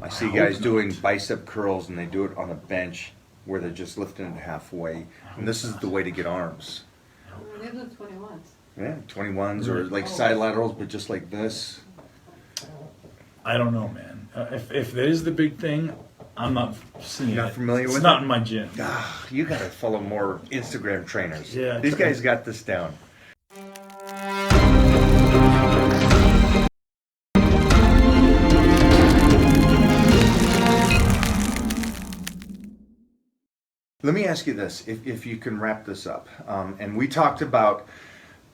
I see guys doing bicep curls and they do it on a bench where they're just lifting it halfway. And this is the way to get arms. They do 21s. Yeah, 21s or like side laterals, but just like this. I don't know, man. If that is the big thing, I'm not seeing it. Not familiar with it? It's not in my gym. Ah, you gotta follow more Instagram trainers. Yeah, These guys got this down. Let me ask you this, if you can wrap this up. And we talked about,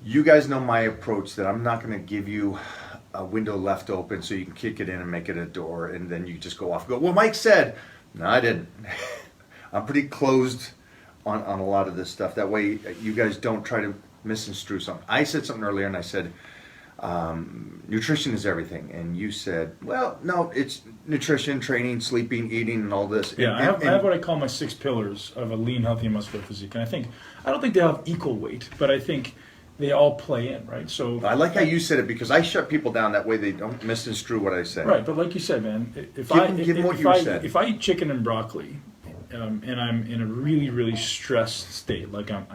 you guys know my approach that I'm not going to give you a window left open so you can kick it in and make it a door, and then you just go off and go, well, Mike said. No, I didn't. I'm pretty closed on a lot of this stuff. That way you guys don't try to misconstrue something. I said something earlier and I said, nutrition is everything. And you said, well, no, it's nutrition, training, sleeping, eating, and all this. Yeah, And, I have what I call my 6 pillars of a lean, healthy, and muscular physique. And I don't think they have equal weight, but I think they all play in, right? So I like how you said it because I shut people down that way they don't misconstrue what I say. right, but like you said, man, if Give them what you said. if I eat chicken and broccoli, and I'm in a really, really stressed state, like I'm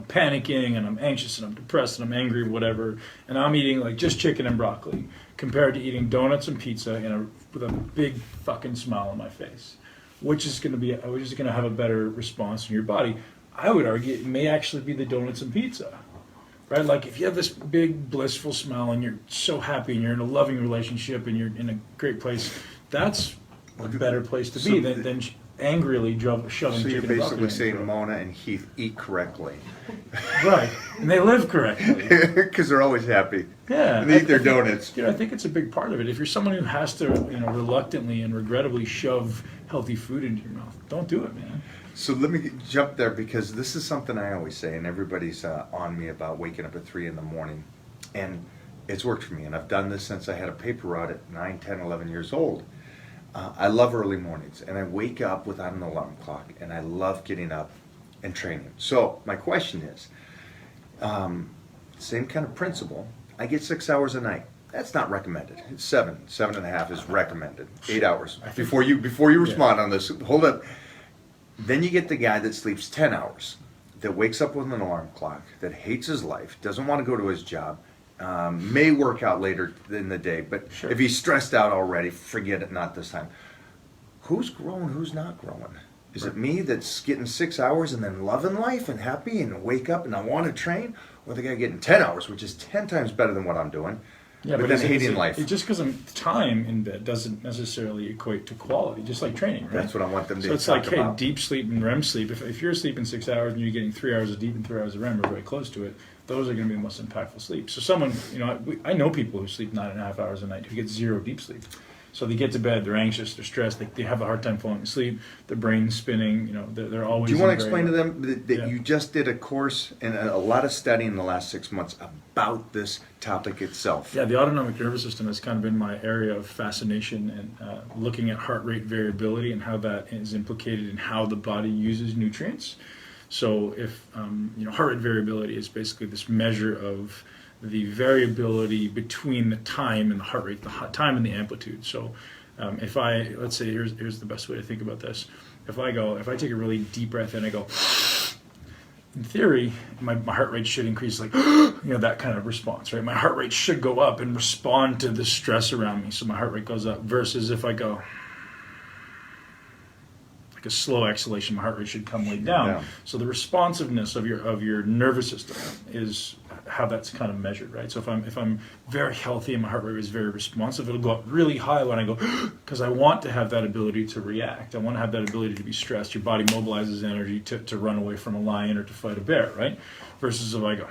panicking and I'm anxious and I'm depressed and I'm angry, whatever, and I'm eating like just chicken and broccoli compared to eating donuts and pizza with a big fucking smile on my face, which is going to have a better response in your body. I would argue it may actually be the donuts and pizza, right? Like if you have this big blissful smile and you're so happy and you're in a loving relationship and you're in a great place, that's a better place to be than angrily shoving So chicken you're and broccoli basically in saying your throat. Mona and Heath eat correctly. Right, and they live correctly. Because they're always happy. Yeah, And they eat their donuts. I think it's a big part of it. If you're someone who has to, reluctantly and regrettably shove healthy food into your mouth, don't do it, man. So let me jump there because this is something I always say, and everybody's on me about waking up at 3 in the morning. And it's worked for me, and I've done this since I had a paper route at 9, 10, 11 years old. I love early mornings, and I wake up without an alarm clock, and I love getting up and training. So my question is, same kind of principle. I get 6 hours a night. That's not recommended. It's 7.5 is recommended. 8 hours. Before you respond on this, hold up. Then you get the guy that sleeps 10 hours, that wakes up with an alarm clock, that hates his life, doesn't want to go to his job, may work out later in the day, but if he's stressed out already, forget it, not this time. Who's growing, who's not growing? Is it me that's getting 6 hours and then loving life and happy and wake up and I want to train? Or the guy getting 10 hours, which is 10 times better than what I'm doing, but then hating life? Just because time in bed doesn't necessarily equate to quality, just like training, right? That's what I want them to So it's talk like, about. hey, deep sleep and REM sleep, if you're sleeping 6 hours and you're getting 3 hours of deep and 3 hours of REM or very close to it, those are going to be the most impactful sleep. So someone, I know people who sleep 9.5 hours a night who get 0 deep sleep. So they get to bed, they're anxious, they're stressed, they have a hard time falling asleep, their brain's spinning, they're always... Do you want to explain to them that you just did a course and a lot of studying in the last 6 months about this topic itself? Yeah, the autonomic nervous system has kind of been my area of fascination, and looking at heart rate variability and how that is implicated in how the body uses nutrients. So if, heart rate variability is basically this measure of the variability between the time and the heart rate, the time and the amplitude. So let's say, here's the best way to think about this. If I take a really deep breath in, I go, in theory, my heart rate should increase, like, that kind of response, right? My heart rate should go up and respond to the stress around me. So my heart rate goes up, versus if I go, like a slow exhalation, my heart rate should come way down. So the responsiveness of your nervous system is how that's kind of measured, right? So if I'm very healthy and my heart rate is very responsive, it'll go up really high when I go, because I want to have that ability to react. I want to have that ability to be stressed. Your body mobilizes energy to run away from a lion or to fight a bear, right? Versus if I go,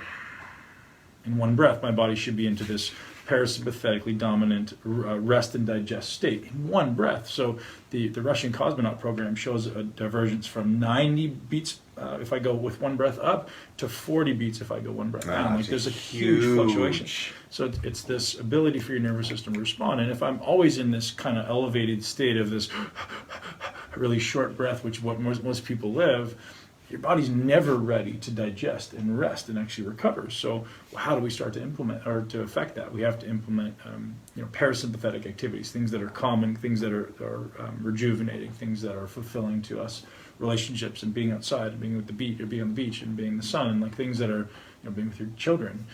in one breath, my body should be into this parasympathetically dominant rest and digest state in one breath. So the Russian cosmonaut program shows a divergence from 90 beats if I go with one breath up to 40 beats if I go one breath down. Like there's a huge fluctuation. So it's this ability for your nervous system to respond. And if I'm always in this kind of elevated state of this really short breath, which what most people live, your body's never ready to digest and rest and actually recover. So how do we start to implement or to affect that? We have to implement parasympathetic activities, things that are calming, things that are rejuvenating, things that are fulfilling to us, relationships and being outside and being with the beach or being on the beach and being in the sun, and like things that are being with your children,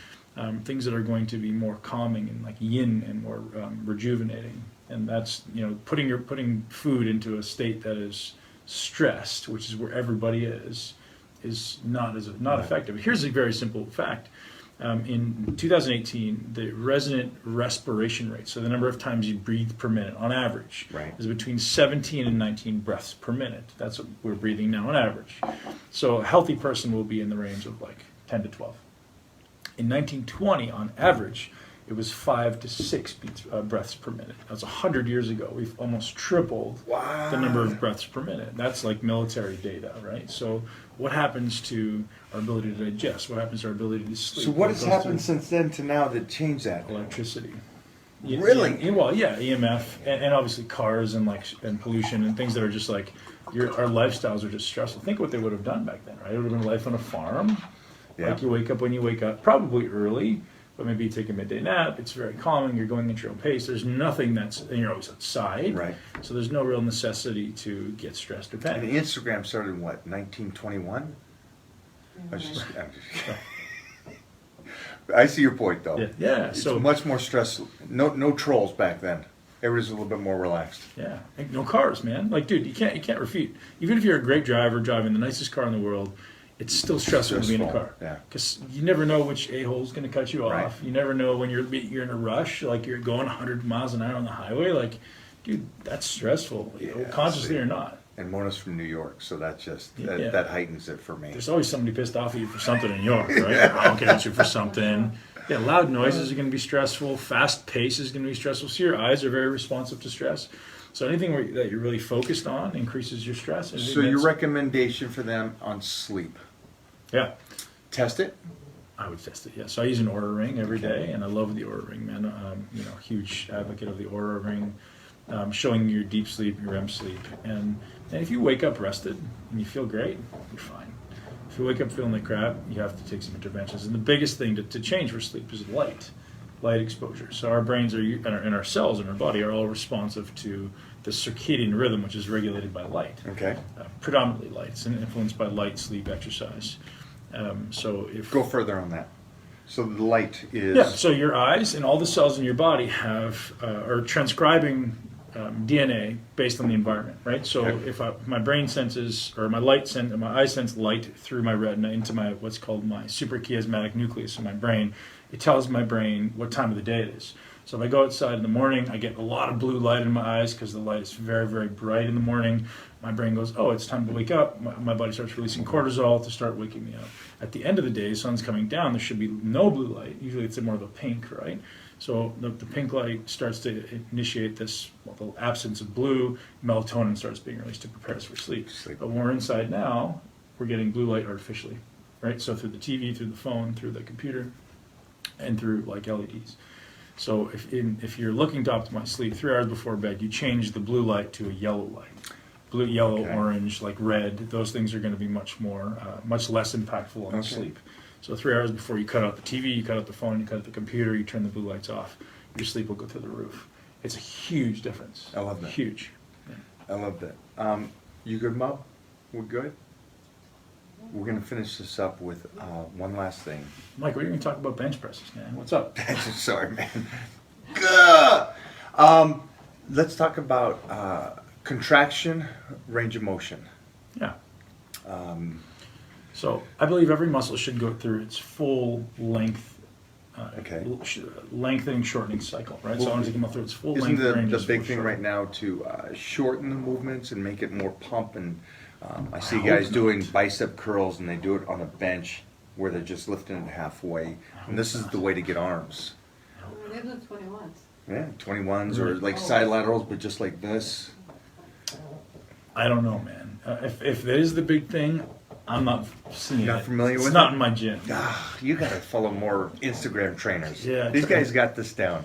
things that are going to be more calming and like yin and more rejuvenating. And that's putting food into a state that is stressed, which is where everybody is not effective. Here's a very simple fact. In 2018, the resonant respiration rate, so the number of times you breathe per minute on average, Right. is between 17 and 19 breaths per minute. That's what we're breathing now on average. So a healthy person will be in the range of like 10 to 12. In 1920, on average, it was 5 to 6 breaths per minute. That's 100 years ago. We've almost tripled the number of breaths per minute. That's like military data, right? So what happens to our ability to digest? What happens to our ability to sleep? So what has goes happened to since then to now that changed that? electricity. Really? Yeah, well, yeah, EMF, and obviously cars and pollution and things that are just like our lifestyles are just stressful. Think what they would have done back then, right? It would have been life on a farm. Yeah. Like you wake up when you wake up, probably early, but maybe you take a midday nap. It's very calming. You're going at your own pace. There's nothing and you're always outside. Right. So there's no real necessity to get stressed or And panicked. Instagram started in what, 1921? I'm just I see your point though. Yeah. It's So much more stress. No trolls back then. Everybody's a little bit more relaxed. yeah, like, no cars, man. Like, dude, you can't refute. Even if you're a great driver driving the nicest car in the world, it's still stressful to be in a car. Yeah. Because you never know which a-hole's going to cut you off. Right. You never know when you're in a rush, like you're going 100 miles an hour on the highway. Like, dude, that's stressul, Yeah, consciously see. or not. And Mona's from New York, so that Yeah. that heightens it for me. There's always somebody pissed off at you for something in New York, right? Honking at you for something. Yeah, loud noises are going to be stressful. Fast pace is going to be stressful. So your eyes are very responsive to stress. So anything that you're really focused on increases your stress. And So your recommendation for them on sleep? Yeah. Test it. I would test it, yeah. So I use an Aura Ring every day, and I love the Aura Ring, man. Huge advocate of the Aura Ring, showing your deep sleep, your REM sleep. And if you wake up rested and you feel great, you're fine. If you wake up feeling like crap, you have to take some interventions. And the biggest thing to change for sleep is light exposure. So our brains and our cells in our body are all responsive to the circadian rhythm, which is regulated by light. Okay. Predominantly light. It's influenced by light, sleep, exercise. Go further on that. So the light is. Yeah, so your eyes and all the cells in your body are transcribing DNA based on the environment, right? So Okay. if my brain senses, or my eyes sense light through my retina into what's called my suprachiasmatic nucleus in my brain, it tells my brain what time of the day it is. So if I go outside in the morning, I get a lot of blue light in my eyes because the light is very, very bright in the morning. My brain goes, oh, it's time to wake up. My body starts releasing cortisol to start waking me up. At the end of the day, the sun's coming down. There should be no blue light. Usually it's more of a pink, right? So the pink light starts to initiate the absence of blue. Melatonin starts being released to prepare us for sleep. But when we're inside now, we're getting blue light artificially, right? So through the TV, through the phone, through the computer, and through like LEDs. So if you're looking to optimize sleep, 3 hours before bed, you change the blue light to a yellow light. Blue, yellow, Okay. orange, like red, those things are going to be much less impactful on Okay. sleep. So 3 hours before you cut out the TV, you cut out the phone, you cut out the computer, you turn the blue lights off, your sleep will go through the roof. It's a huge difference. I love that. Huge. I love that. You good, Mo? We're good? We're going to finish this up with one last thing. Mike, we're going to talk about bench presses, man. What's up? Sorry, man. Gah! Let's talk about contraction, range of motion. Yeah. So I believe every muscle should go through its full length, Okay. lengthening, shortening cycle, right? So I want to take them through its full Isn't length range. the big thing right now to shorten the movements and make it more pump? And I see guys doing bicep curls and they do it on a bench where they're just lifting it halfway. And this is the way to get arms. They're the 21s. Yeah, 21s or like side laterals, but just like this. I don't know, man. If that is the big thing, I'm not seeing it. Not familiar it's with not it? in my gym. You got to follow more Instagram trainers. Yeah, These guys got this down.